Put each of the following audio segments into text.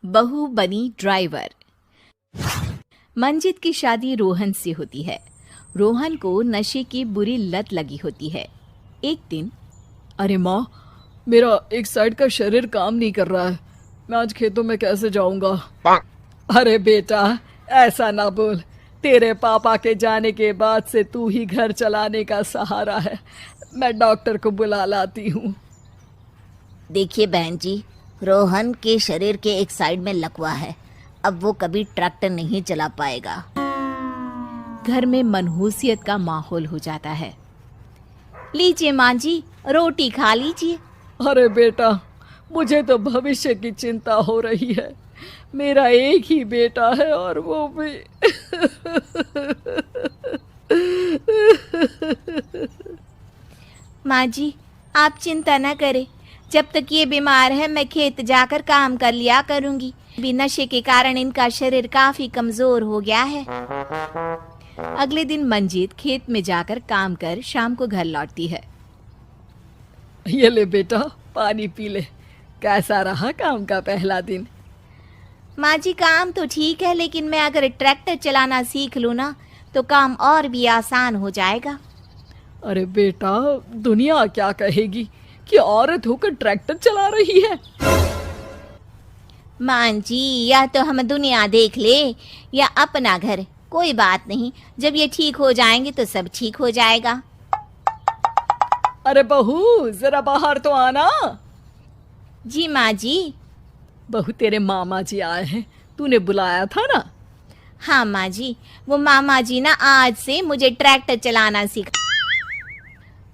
बहू बनी ड्राइवर। मंजित की शादी रोहन से होती है। रोहन को नशे की बुरी लत लगी होती है। एक दिन, अरे माँ, मेरा एक साइड का शरीर काम नहीं कर रहा है। मैं आज खेतों में कैसे जाऊंगा? अरे बेटा, ऐसा ना बोल। तेरे पापा के जाने के बाद से तू ही घर चलाने का सहारा है। मैं डॉक्टर को बुला लाती हूँ। देखिए बहन जी, रोहन के शरीर के एक साइड में लकवा है। अब वो कभी ट्रैक्टर नहीं चला पाएगा। घर में मनहूसियत का माहौल हो जाता है। लीजिए माँ जी, रोटी खा लीजिए। अरे बेटा, मुझे तो भविष्य की चिंता हो रही है। मेरा एक ही बेटा है और वो भी माँ जी, आप चिंता न करें। जब तक ये बीमार है मैं खेत जाकर काम कर लिया करूंगी। भी नशे के कारण इनका शरीर काफी कमजोर हो गया है। अगले दिन मंजीत खेत में जाकर काम कर शाम को घर लौटती है। ये ले बेटा, पानी पी ले। कैसा रहा काम का पहला दिन? माँ जी, काम तो ठीक है, लेकिन मैं अगर ट्रैक्टर चलाना सीख लूँ ना तो काम और भी आसान हो जाएगा। अरे बेटा, दुनिया क्या कहेगी कि औरत होकर ट्रैक्टर चला रही है। माँ जी, या तो हम दुनिया देख ले या अपना घर, कोई बात नहीं। जब ये ठीक हो जाएंगे तो सब ठीक हो जाएगा। अरे बहू, जरा बाहर तो आना। जी माँ जी। बहू, तेरे मामा जी आए हैं, तूने बुलाया था ना? हाँ माँ जी, वो मामा जी ना आज से मुझे ट्रैक्टर चलाना सीखा।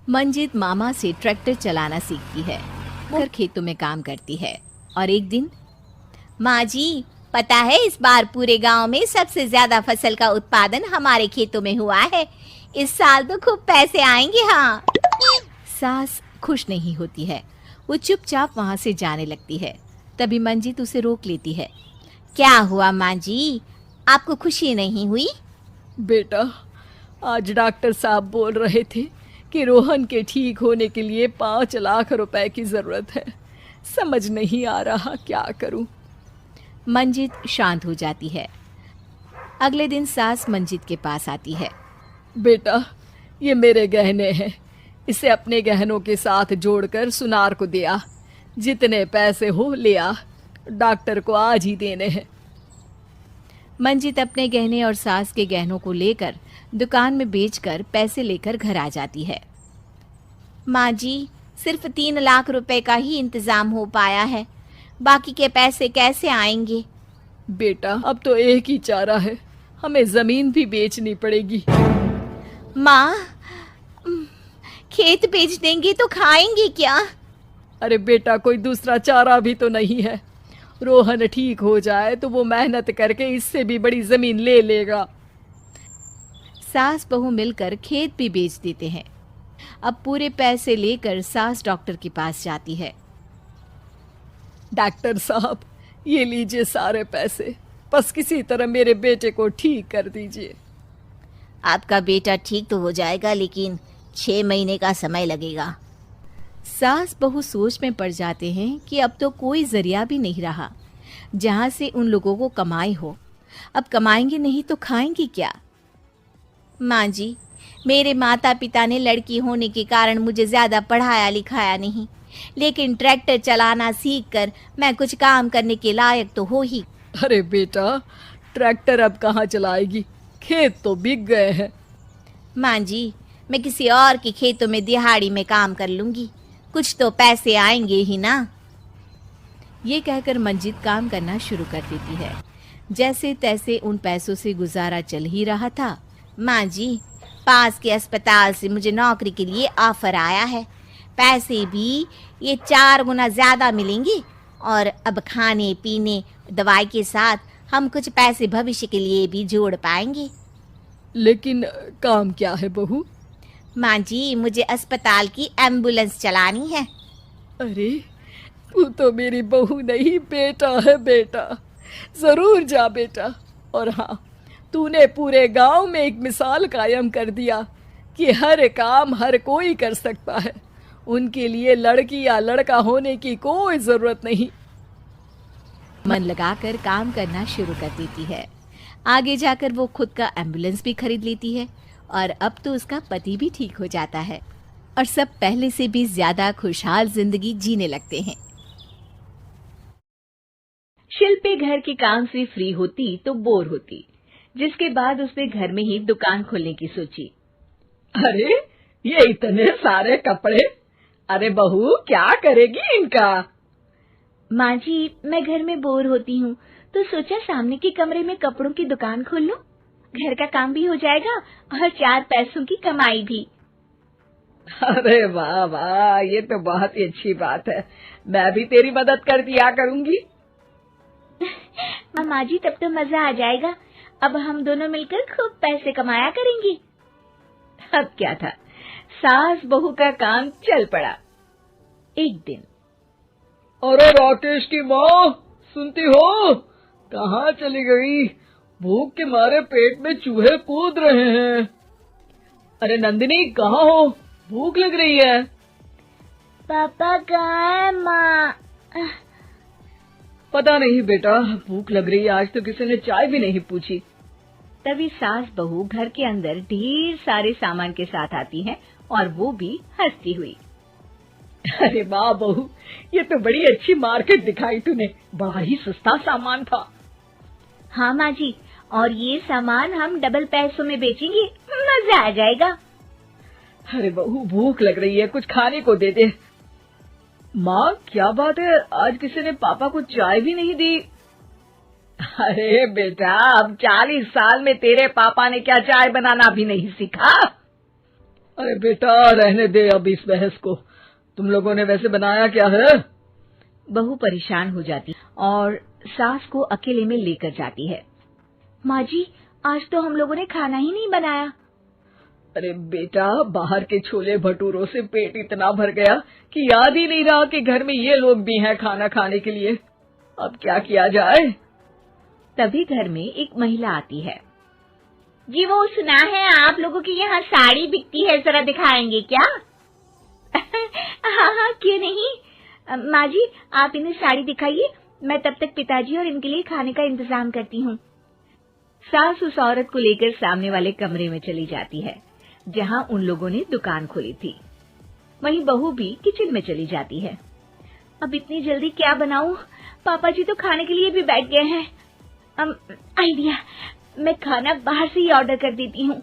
मंजित मामा से ट्रैक्टर चलाना सीखती है। वो खेतों में काम करती है और एक दिन, माँ जी, पता है इस बार पूरे गांव में सबसे ज्यादा फसल का उत्पादन हमारे खेतों में हुआ है। इस साल तो खूब पैसे आएंगे। हाँ। सास खुश नहीं होती है। वो चुपचाप वहां से जाने लगती है। तभी मंजित उसे रोक लेती है। क्या हुआ माँ जी, आपको खुशी नहीं हुई? बेटा, आज डॉक्टर साहब बोल रहे थे कि रोहन के ठीक होने के लिए 5 लाख रुपए की जरूरत है। समझ नहीं आ रहा क्या करूं। मंजित शांत हो जाती है। अगले दिन सास मंजित के पास आती है। बेटा, ये मेरे गहने हैं। इसे अपने गहनों के साथ जोड़कर सुनार को दिया। जितने पैसे हो ले आ, डॉक्टर को आज ही देने हैं। मंजित अपने गहने और सास के गहनों को लेकर दुकान में बेचकर पैसे लेकर घर आ जाती है। माँ जी, सिर्फ 3 लाख रुपए का ही इंतजाम हो पाया है। बाकी के पैसे कैसे आएंगे? बेटा, अब तो एक ही चारा है, हमें जमीन भी बेचनी पड़ेगी। माँ, खेत बेच देंगे तो खाएंगे क्या? अरे बेटा, कोई दूसरा चारा भी तो नहीं है। रोहन ठीक हो जाए तो वो मेहनत करके इससे भी बड़ी जमीन ले लेगा। सास बहू मिलकर खेत भी बेच देते हैं। अब पूरे पैसे लेकर सास डॉक्टर के पास जाती है। डॉक्टर साहब, ये लीजिए सारे पैसे, बस किसी तरह मेरे बेटे को ठीक कर दीजिए। आपका बेटा ठीक तो हो जाएगा, लेकिन 6 महीने का समय लगेगा। सास बहू सोच में पड़ जाते हैं कि अब तो कोई जरिया भी नहीं रहा जहां से उन लोगों को कमाई हो। अब कमाएंगे नहीं तो खाएंगे क्या? माँ जी, मेरे माता पिता ने लड़की होने के कारण मुझे ज्यादा पढ़ाया लिखाया नहीं, लेकिन ट्रैक्टर चलाना सीखकर मैं कुछ काम करने के लायक तो हो ही। अरे बेटा, ट्रैक्टर अब कहाँ चलाएगी? खेत तो बिक गए हैं। माँ जी, मैं किसी और के खेतों में दिहाड़ी में काम कर लूंगी, कुछ तो पैसे आएंगे ही ना। ये कहकर मंजित काम करना शुरू कर देती है। जैसे तैसे उन पैसों से गुजारा चल ही रहा था। माँ जी, पास के अस्पताल से मुझे नौकरी के लिए ऑफर आया है। पैसे भी ये 4 गुना ज्यादा मिलेंगे और अब खाने पीने दवाई के साथ हम कुछ पैसे भविष्य के लिए भी जोड़ पाएंगे। लेकिन काम क्या है बहू? माँ जी, मुझे अस्पताल की एम्बुलेंस चलानी है। अरे, तू तो मेरी बहू नहीं, बेटा है बेटा। जरूर जा बेटा। और हाँ, तूने पूरे गांव में एक मिसाल कायम कर दिया कि हर काम हर कोई कर सकता है। उनके लिए लड़की या लड़का होने की कोई जरूरत नहीं। मन लगाकर काम करना शुरू कर देती है। आगे जाकर वो खुद का एम्बुलेंस भी खरीद लेती है और अब तो उसका पति भी ठीक हो जाता है और सब पहले से भी ज्यादा खुशहाल जिंदगी जीने लगते हैं। शिल्पी घर के काम से फ्री होती तो बोर होती, जिसके बाद उसने घर में ही दुकान खोलने की सोची। अरे ये इतने सारे कपड़े, अरे बहू क्या करेगी इनका? माँ जी, मैं घर में बोर होती हूँ तो सोचा सामने के कमरे में कपड़ों की दुकान खोल लूं। घर का काम भी हो जाएगा और 4 पैसों की कमाई भी। अरे वाह वाह, ये तो बहुत ही अच्छी बात है। मैं भी तेरी मदद कर दिया करूंगी। माँ जी, तब तो मजा आ जाएगा। अब हम दोनों मिलकर खूब पैसे कमाया करेंगे। अब क्या था, सास बहू का काम चल पड़ा। एक दिन, अरे राकेश की माँ, सुनती हो? कहाँ चली गई? भूख के मारे पेट में चूहे कूद रहे हैं। अरे नंदिनी, कहाँ हो? भूख लग रही है। पापा कहाँ है माँ? पता नहीं बेटा, भूख लग रही है। आज तो किसी ने चाय भी नहीं पूछी। तभी सास बहू घर के अंदर ढेर सारे सामान के साथ आती हैं और वो भी हंसती हुई। अरे वाह बहू, ये तो बड़ी अच्छी मार्केट दिखाई तूने। बड़ा ही सस्ता सामान था। हाँ माँ जी, और ये सामान हम डबल पैसों में बेचेंगे, मजा आ जाएगा। अरे बहू, भूख लग रही है, कुछ खाने को दे दे। माँ क्या बात है, आज किसी ने पापा को चाय भी नहीं दी? अरे बेटा, अब 40 साल में तेरे पापा ने क्या चाय बनाना भी नहीं सीखा? अरे बेटा रहने दे अब इस बहस को। तुम लोगों ने वैसे बनाया क्या है? बहू परेशान हो जाती और सास को अकेले में लेकर जाती है। माँ जी, आज तो हम लोगों ने खाना ही नहीं बनाया। अरे बेटा, बाहर के छोले भटूरों से पेट इतना भर गया कि याद ही नहीं रहा कि घर में ये लोग भी हैं खाना खाने के लिए। अब क्या किया जाए? तभी घर में एक महिला आती है। जी, वो सुना है आप लोगों की यहाँ साड़ी बिकती है, जरा दिखाएंगे क्या? हाँ हाँ, क्यों नहीं। माँ जी, आप इन्हें साड़ी दिखाइए, मैं तब तक पिताजी और इनके लिए खाने का इंतजाम करती हूँ। सास उस औरत को लेकर सामने वाले कमरे में चली जाती है जहाँ उन लोगों ने दुकान खोली थी। वहीं बहू भी किचन में चली जाती है। अब इतनी जल्दी क्या बनाऊं? पापा जी तो खाने के लिए भी बैठ गए हैं। आइडिया, मैं खाना बाहर से ही ऑर्डर कर देती हूँ।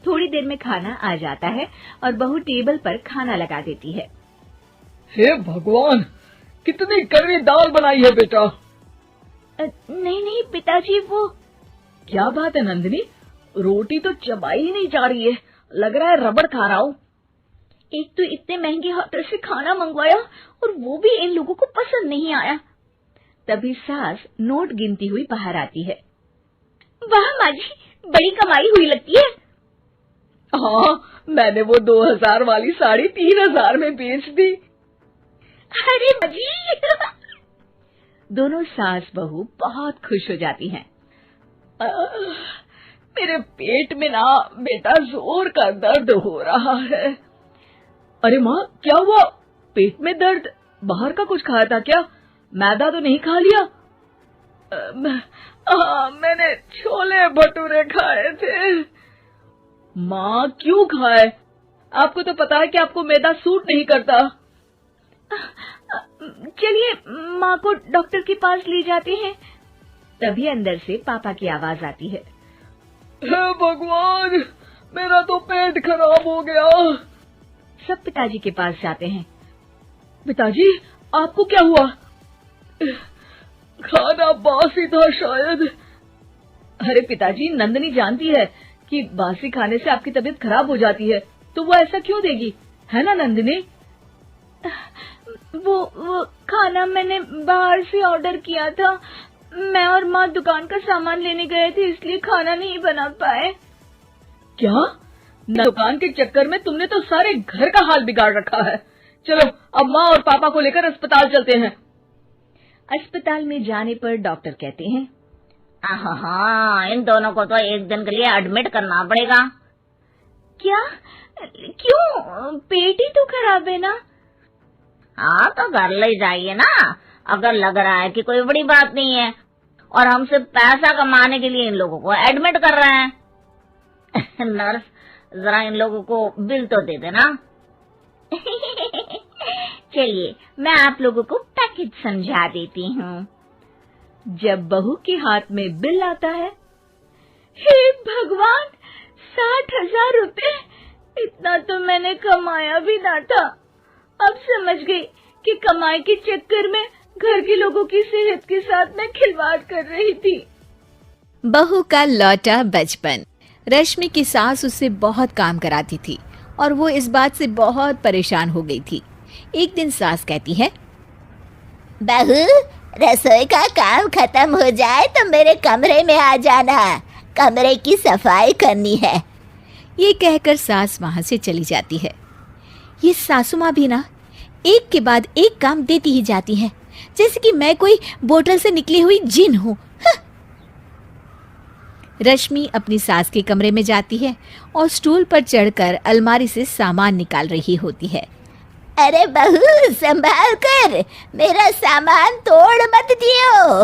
थोड़ी देर में खाना आ जाता है और बहू टेबल पर खाना लगा देती है। हे भगवान, कितनी कड़वी दाल बनाई है बेटा। नहीं नहीं पिताजी, वो क्या बात है नंदिनी, रोटी तो चबाई ही नहीं जा रही है, लग रहा है रबड़ खा रहा हूँ। एक तो इतने महंगे होटल से खाना मंगवाया और वो भी इन लोगों को पसंद नहीं आया। तभी सास नोट गिनती हुई बाहर आती है। वाह माँ जी, बड़ी कमाई हुई लगती है। हाँ, मैंने वो 2000 वाली साड़ी 3000 में बेच दी। अरे माँ जी। दोनों सास बहू बहुत खुश हो जाती हैं। मेरे पेट में ना बेटा जोर का दर्द हो रहा है। अरे माँ, क्या हुआ? पेट में दर्द? बाहर का कुछ खाया था क्या? मैदा तो नहीं खा लिया? मैंने छोले भटूरे खाए थे। माँ क्यों खाए? आपको तो पता है कि आपको मैदा सूट नहीं करता। चलिए माँ को डॉक्टर के पास ले जाते हैं। तभी अंदर से पापा की आवाज आती है। हे भगवान, मेरा तो पेट खराब हो गया। सब पिताजी के पास जाते हैं। पिताजी, आपको क्या हुआ? खाना बासी था शायद। अरे पिताजी, नंदिनी जानती है कि बासी खाने से आपकी तबीयत खराब हो जाती है, तो वो ऐसा क्यों देगी, है ना नंदिनी? वो खाना मैंने बाहर से ऑर्डर किया था। मैं और माँ दुकान का सामान लेने गए थे, इसलिए खाना नहीं बना पाए। क्या? दुकान के चक्कर में तुमने तो सारे घर का हाल बिगाड़ रखा है। चलो अब माँ और पापा को लेकर अस्पताल चलते हैं। अस्पताल में जाने पर डॉक्टर कहते हैं, हाँ, इन दोनों को तो एक दिन के लिए एडमिट करना पड़ेगा। क्या? क्यों? पेट ही तो खराब है ना। हाँ, तो घर ले जाइए ना, अगर लग रहा है कि कोई बड़ी बात नहीं है और हम सिर्फ पैसा कमाने के लिए इन लोगों को एडमिट कर रहे हैं। नर्स, जरा इन लोगों को बिल तो दे देना। चलिए, मैं आप लोगों को पैकेज समझा देती हूँ। जब बहू के हाथ में बिल आता है, हे भगवान, 60,000 रुपए! इतना तो मैंने कमाया भी ना था। अब समझ गई कि कमाई के चक्कर में घर के लोगों की सेहत के साथ मैं खिलवाड़ कर रही थी। बहू का लौटा बचपन। रश्मि की सास उससे बहुत काम कराती थी और वो इस बात से बहुत परेशान हो गई थी। एक दिन सास कहती है, बहू, रसोई का काम खत्म हो जाए तो मेरे कमरे में आ जाना, कमरे की सफाई करनी है। ये कहकर सास वहां से चली जाती है। ये सासू माँ भी ना एक के बाद एक काम देती ही जाती है, जैसे कि मैं कोई बोतल से निकली हुई जिन हूँ। रश्मि अपनी सास के कमरे में जाती है और स्टूल पर चढ़कर अलमारी से सामान निकाल रही होती है। अरे बहू, संभाल कर, मेरा सामान तोड़ मत दियो।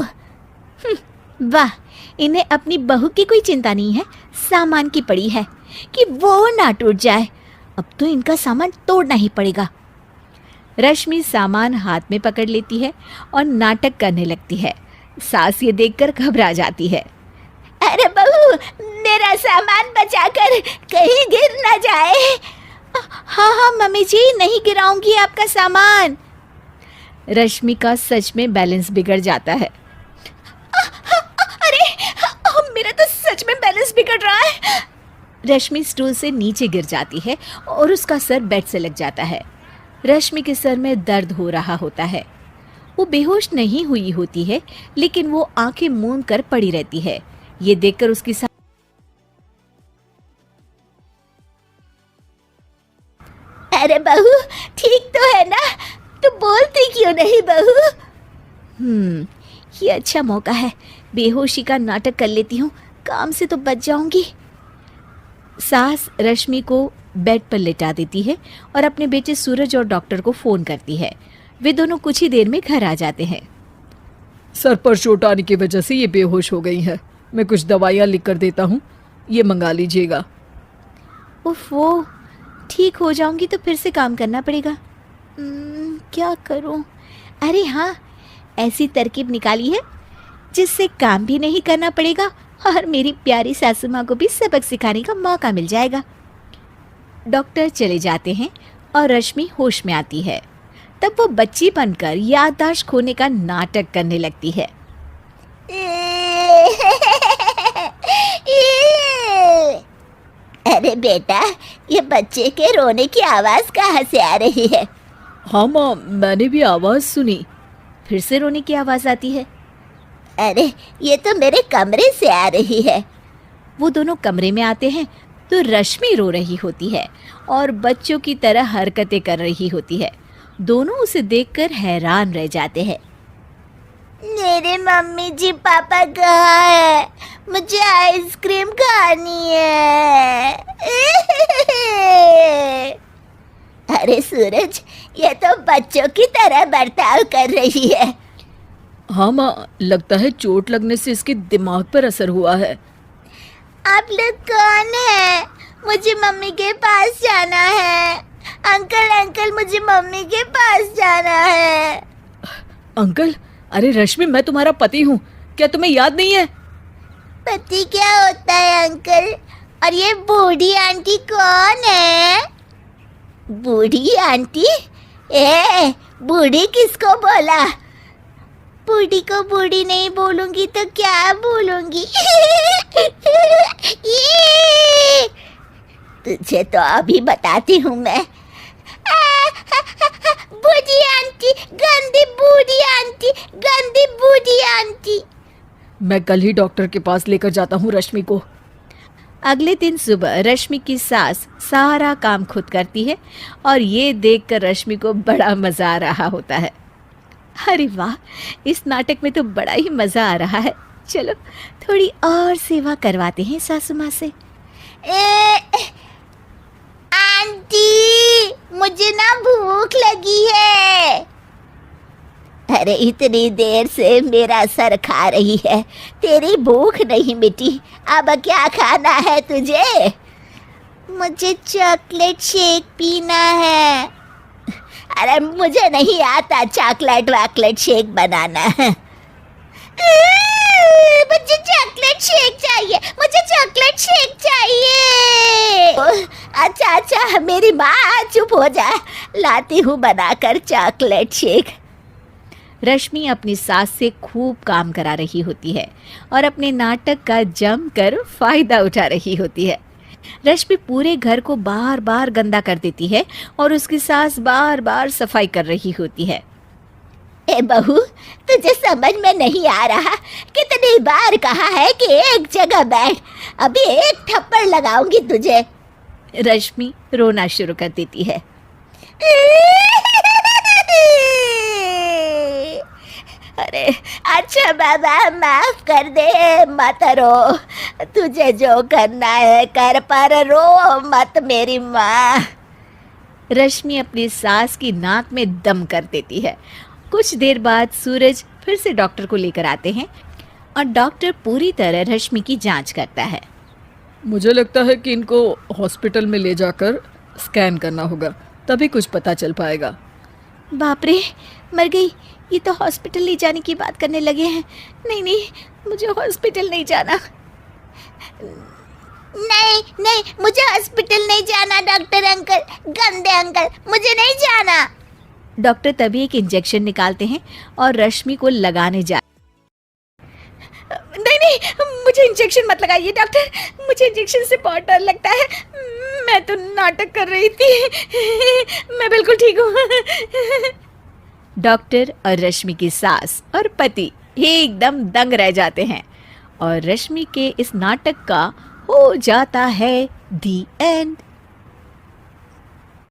वाह, इन्हें अपनी बहू की कोई चिंता नहीं है, सामान की पड़ी है कि वो ना टूट जाए। अब तो इनका सामान तोड़ना ही पड़ेगा। रश्मि सामान हाथ में पकड़ लेती है और नाटक करने लगती है। सास ये देखकर घबरा जाती है। अरे बहू, मेरा सामान बचाकर कहीं गिर न जाए। हाँ हाँ मम्मी जी, नहीं गिराऊंगी आपका सामान। रश्मि का सच में बैलेंस बिगड़ जाता है। अरे मेरा तो सच में बैलेंस बिगड़ रहा है। रश्मि स्टूल से नीचे गिर जाती है और उसका सर बेड से लग जाता है। रश्मि के सर में दर्द हो रहा होता है। वो बेहोश नहीं हुई होती है, लेकिन वो आंखें मूंद कर पड़ी रहती है। ये देखकर उसकी अरे बहू, ठीक तो है ना? तू बोलती क्यों नहीं बहू? ये अच्छा मौका है, बेहोशी का नाटक कर लेती हूँ, काम से तो बच जाऊंगी। सास रश्मि को बेड पर लेटा देती है और अपने बेटे सूरज और डॉक्टर को फोन करती है। वे दोनों कुछ ही देर में घर आ जाते हैं। सर पर चोट आने की वजह से ये बेहोश हो गई है। मैं कुछ दवाइयाँ लिख कर देता हूँ, ये मंगा लीजिएगा। उफ, वो ठीक हो जाऊंगी तो फिर से काम करना पड़ेगा। क्या करूं? अरे हाँ, ऐसी तरकीब निकाली है जिससे काम भी नहीं करना पड़ेगा और मेरी प्यारी सासू माँ को भी सबक सिखाने का मौका मिल जाएगा। डॉक्टर चले जाते हैं और रश्मि होश में आती है। तब वो बच्ची बनकर याददाश्त खोने का नाटक करने लगती है। अरे बेटा, ये बच्चे के रोने की आवाज कहाँ से आ रही है? हाँ माँ, मैंने भी आवाज़ सुनी। फिर से रोने की आवाज आती है। अरे, ये तो मेरे कमरे से आ रही है। वो दोनों कमरे में आते हैं तो रश्मि रो रही होती है और बच्चों की तरह हरकतें कर रही होती है। दोनों उसे देखकर हैरान रह जाते हैं। मेरे मम्मी जी पापा कहाँ है? मुझे आइसक्रीम खानी है। अरे सूरज, ये तो बच्चों की तरह बर्ताव कर रही है। हाँ माँ, लगता है चोट लगने से इसके दिमाग पर असर हुआ है। आप लोग कौन है? मुझे मम्मी के पास जाना है। अंकल अंकल, मुझे मम्मी के पास जाना है। अंकल? अरे रश्मि, मैं तुम्हारा पति हूँ, क्या तुम्हें याद नहीं है? पति क्या होता है अंकल? और ये बूढ़ी आंटी कौन है? बूढ़ी आंटी? बूढ़ी किसको बोला? बूढ़ी को बूढ़ी नहीं बोलूंगी तो क्या बोलूंगी? तुझे तो अभी बताती हूँ मैं। बूढ़ी आंटी, गंदी बूढ़ी आंटी, गंदी बूढ़ी आंटी। मैं कल ही डॉक्टर के पास लेकर जाता हूँ रश्मि को। अगले दिन सुबह रश्मि की सास सारा काम खुद करती है और ये देखकर रश्मि को बड़ा मजा आ रहा होता है। अरे वाह, इस नाटक में तो बड़ा ही मजा आ रहा है। चलो थोड़ी और सेवा करवाते हैं सासू माँ से। आंटी, मुझे ना भूख लगी है। अरे इतनी देर से मेरा सर खा रही है, तेरी भूख नहीं मिटी। अब क्या खाना है तुझे? मुझे चॉकलेट शेक पीना है। अरे मुझे नहीं आता चॉकलेट वाकलेट शेक बनाना। मुझे चॉकलेट शेक चाहिए, मुझे चॉकलेट शेक चाहिए। अच्छा अच्छा मेरी माँ चुप हो जा, लाती हूँ बनाकर चॉकलेट शेक। रश्मि अपनी सास से खूब काम करा रही होती है और अपने नाटक का जमकर फायदा उठा रही होती है। रश्मि पूरे घर को बार बार गंदा कर देती है और उसकी सास बार बार सफाई कर रही होती है। ए बहू, तुझे समझ में नहीं आ रहा? कितनी बार कहा है कि एक जगह बैठ, अभी एक थप्पड़ लगाऊंगी तुझे। रश्मि रोना शुरू कर देती है। अरे अच्छा बाबा माफ कर दे, मत रो। तुझे जो करना है कर, पर रो मत मेरी माँ। रश्मि अपनी सास की नाक में दम कर देती है। कुछ देर बाद सूरज फिर से डॉक्टर को लेकर आते हैं और डॉक्टर पूरी तरह रश्मि की जांच करता है। मुझे लगता है कि इनको हॉस्पिटल में ले जाकर स्कैन करना होगा, तभी कुछ पता चल पाएगा। बाप रे, मर गई। ये तो हॉस्पिटल ले जाने की बात करने लगे हैं। नहीं नहीं, मुझे हॉस्पिटल नहीं जाना। नहीं नहीं, मुझे हॉस्पिटल नहीं जाना डॉक्टर अंकल, गंदे अंकल, मुझे नहीं जाना। डॉक्टर तभी एक इंजेक्शन निकालते हैं और रश्मि को लगाने जा। नहीं नहीं, मुझे इंजेक्शन मत लगाइए डॉक्टर, मुझे इंजेक्शन से बहुत डर लगता है। मैं तो नाटक कर रही थी, मैं बिल्कुल ठीक हूँ। डॉक्टर और रश्मि की सास और पति एकदम दंग रह जाते हैं और रश्मि के इस नाटक का हो जाता है दी एंड।